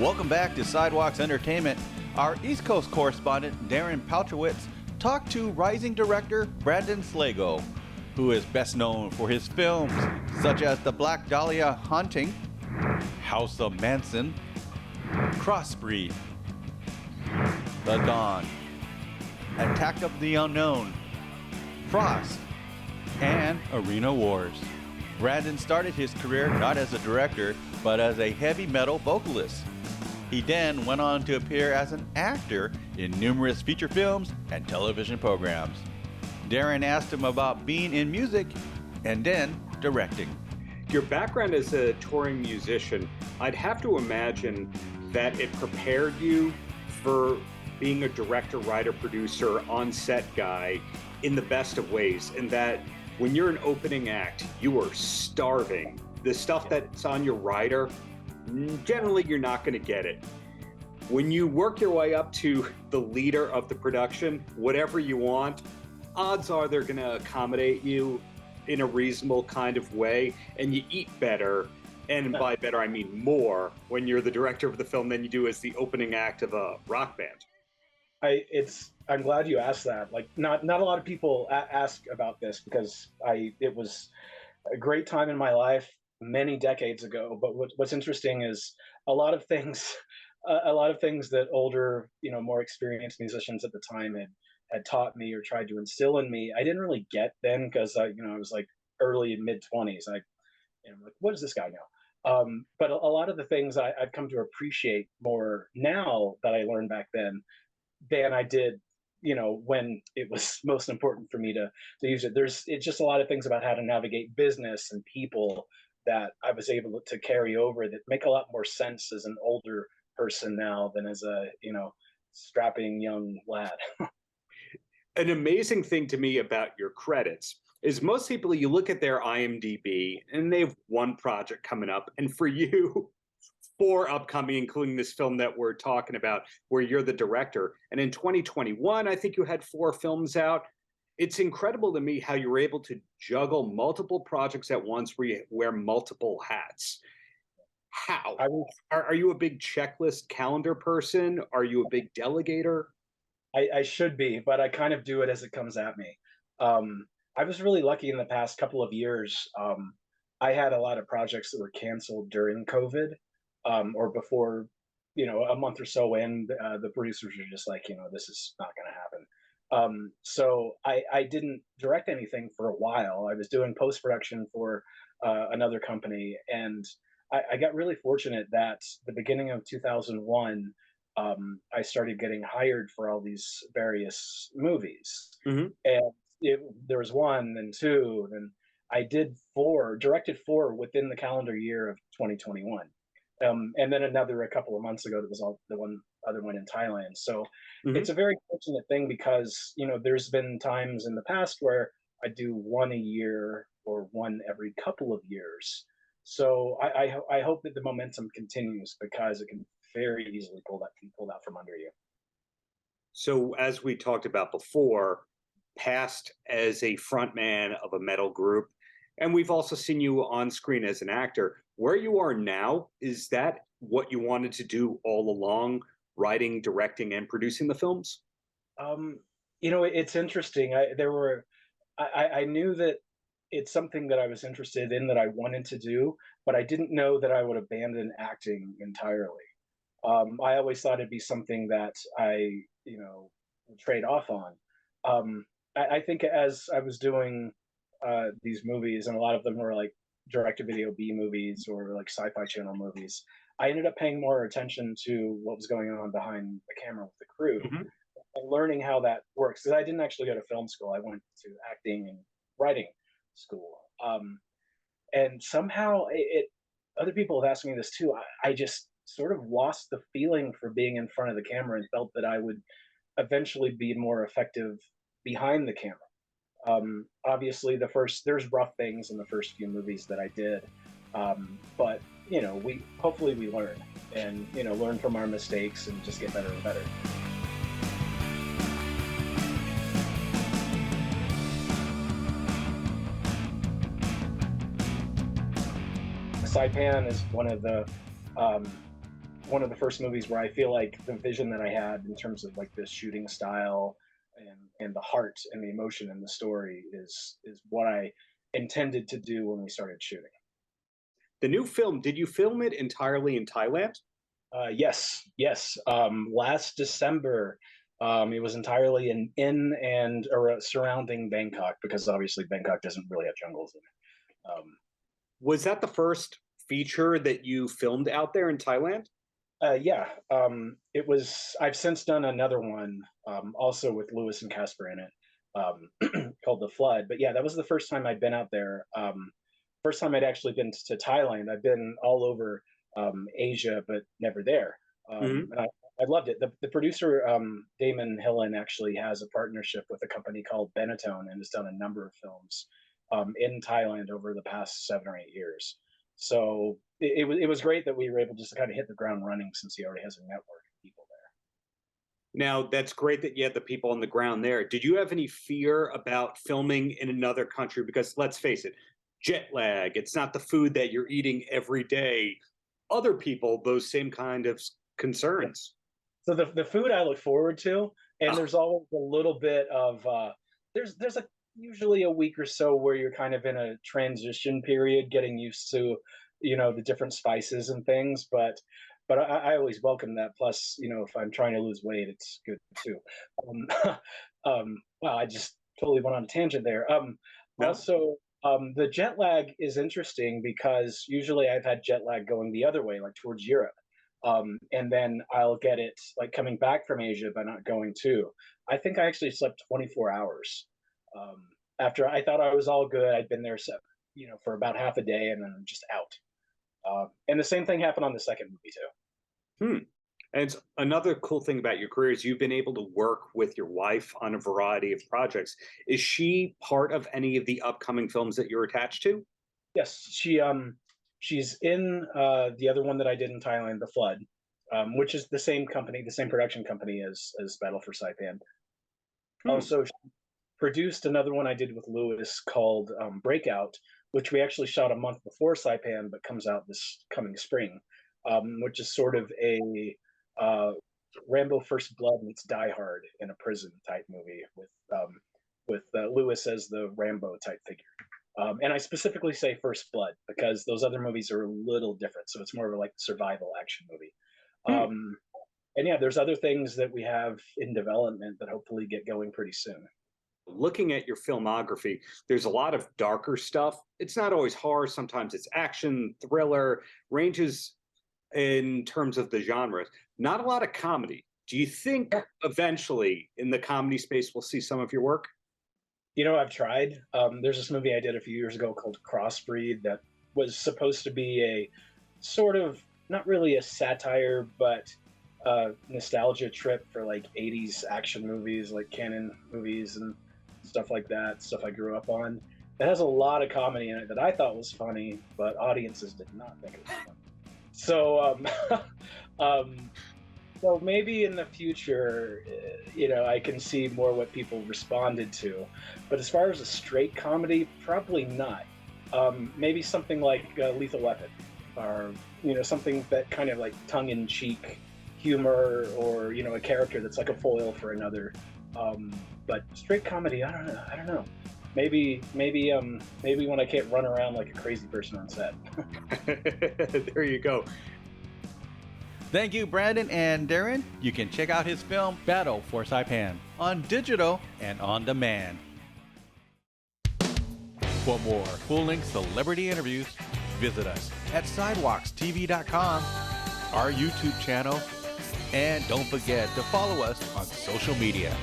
Welcome back to Sidewalks Entertainment. Our East Coast correspondent, Darren Paltrowitz, talked to rising director Brandon Slagle, who is best known for his films such as The Black Dahlia Haunting, House of Manson, Crossbreed, The Dawn, Attack of the Unknown, Frost, and Arena Wars. Brandon started his career not as a director, but as a heavy metal vocalist. He then went on to appear as an actor in numerous feature films and television programs. Darren asked him about being in music and then directing. Your background as a touring musician, I'd have to imagine that it prepared you for being a director, writer, producer, on-set guy in the best of ways, and that when you're an opening act, you are starving. The stuff that's on your rider, generally you're not going to get it. When you work your way up to the leader of the production, whatever you want, odds are they're going to accommodate you in a reasonable kind of way, and you eat better, and by better I mean more, when you're the director of the film than you do as the opening act of a rock band. I'm glad you asked that. Like, not a lot of people ask about this because it was a great time in my life many decades ago. But what's interesting is a lot of things that older, more experienced musicians at the time had taught me or tried to instill in me. I didn't really get then because I was like early mid 20s. I'm like, what does this guy know? But a lot of the things I've come to appreciate more now that I learned back then than I did, when it was most important for me to use it. It's just a lot of things about how to navigate business and people that I was able to carry over that make a lot more sense as an older person now than as a, strapping young lad. An amazing thing to me about your credits is most people, you look at their IMDb and they have one project coming up. And for you, 4 upcoming, including this film that we're talking about, where you're the director. And in 2021, I think you had 4 films out. It's incredible to me how you're able to juggle multiple projects at once where you wear multiple hats. How? Are you a big checklist calendar person? Are you a big delegator? I should be, but I kind of do it as it comes at me. I was really lucky in the past couple of years. I had a lot of projects that were canceled during COVID. Or before, a month or so in, the producers were just like, this is not going to happen. So I didn't direct anything for a while. I was doing post-production for another company, and I got really fortunate that the beginning of 2001, I started getting hired for all these various movies. Mm-hmm. And there was 1 and 2, and I directed 4 within the calendar year of 2021. And then a couple of months ago, that was the other one in Thailand. So It's a very fortunate thing because, there's been times in the past where I do 1 a year or 1 every couple of years. So I hope that the momentum continues because it can very easily pulled out from under you. So as we talked about before, past as a frontman of a metal group, and we've also seen you on screen as an actor. Where you are now, is that what you wanted to do all along, writing, directing, and producing the films? It's interesting. I knew that it's something that I was interested in, that I wanted to do, but I didn't know that I would abandon acting entirely. I always thought it'd be something that I, would trade off on. I think as I was doing these movies, and a lot of them were like direct-to-video B movies or like Sci-Fi Channel movies, I ended up paying more attention to what was going on behind the camera with the crew, and learning how that works. Because I didn't actually go to film school. I went to acting and writing school. And somehow other people have asked me this too. I just sort of lost the feeling for being in front of the camera and felt that I would eventually be more effective behind the camera. Obviously there's rough things in the first few movies that I did. But we hopefully learn and, learn from our mistakes and just get better and better. Saipan is one of one of the first movies where I feel like the vision that I had in terms of like the shooting style and the heart and the emotion in the story is what I intended to do when we started shooting. The new film, did you film it entirely in Thailand? Yes. Last December, it was entirely in and or surrounding Bangkok, because obviously Bangkok doesn't really have jungles in it. Was that the first feature that you filmed out there in Thailand? Yeah, it was. I've since done another one, also with Lewis and Casper in it, called The Flood. But yeah, that was the first time I'd been out there. First time I'd actually been to Thailand. I've been all over Asia, but never there. Mhm. And I loved it. The producer, Damon Hillen, actually has a partnership with a company called Benetton and has done a number of films in Thailand over the past 7 or 8 years. So it was great that we were able just to kind of hit the ground running, since he already has a network of people there. Now, that's great that you had the people on the ground there. Did you have any fear about filming in another country? Because let's face it, jet lag, it's not the food that you're eating every day. Other people, those same kind of concerns. So the food I look forward to, and Oh, there's always a little bit of there's a usually a week or so where you're kind of in a transition period, getting used to the different spices and things. But I always welcome that. Plus, if I'm trying to lose weight, it's good too. Um, wow, I just totally went on a tangent there. no? Also, the jet lag is interesting because usually I've had jet lag going the other way, like towards Europe. And then I'll get it like coming back from Asia, but not going to. I think I actually slept 24 hours after I thought I was all good. I'd been there, for about half a day, and then I'm just out. And the same thing happened on the second movie too. Hmm. And it's another cool thing about your career is you've been able to work with your wife on a variety of projects. Is she part of any of the upcoming films that you're attached to? Yes, she's in the other one that I did in Thailand, The Flood, which is the same company, the same production company as Battle for Saipan. Hmm. Also, she produced another one I did with Lewis called Breakout, which we actually shot a month before Saipan, but comes out this coming spring, which is sort of a Rambo First Blood meets Die Hard in a prison type movie with Lewis as the Rambo type figure. And I specifically say First Blood because those other movies are a little different, so it's more of a like survival action movie. Hmm. And yeah, there's other things that we have in development that hopefully get going pretty soon. Looking at your filmography, there's a lot of darker stuff. It's not always horror, sometimes it's action, thriller, ranges in terms of the genres. Not a lot of comedy. Do you think eventually in the comedy space we'll see some of your work? I've tried. There's this movie I did a few years ago called Crossbreed that was supposed to be a sort of not really a satire, but nostalgia trip for like 80s action movies, like canon movies and stuff like that, stuff I grew up on. It has a lot of comedy in it that I thought was funny, but audiences did not think it was funny. So, so maybe in the future, I can see more what people responded to. But as far as a straight comedy, probably not. Maybe something like Lethal Weapon, or something that kind of like tongue-in-cheek humor, or a character that's like a foil for another. But straight comedy, I don't know. Maybe when I can't run around like a crazy person on set. There you go. Thank you, Brandon and Darren. You can check out his film Battle for Saipan on digital and on demand. For more full-length celebrity interviews, visit us at sidewalkstv.com, our YouTube channel, and don't forget to follow us on social media.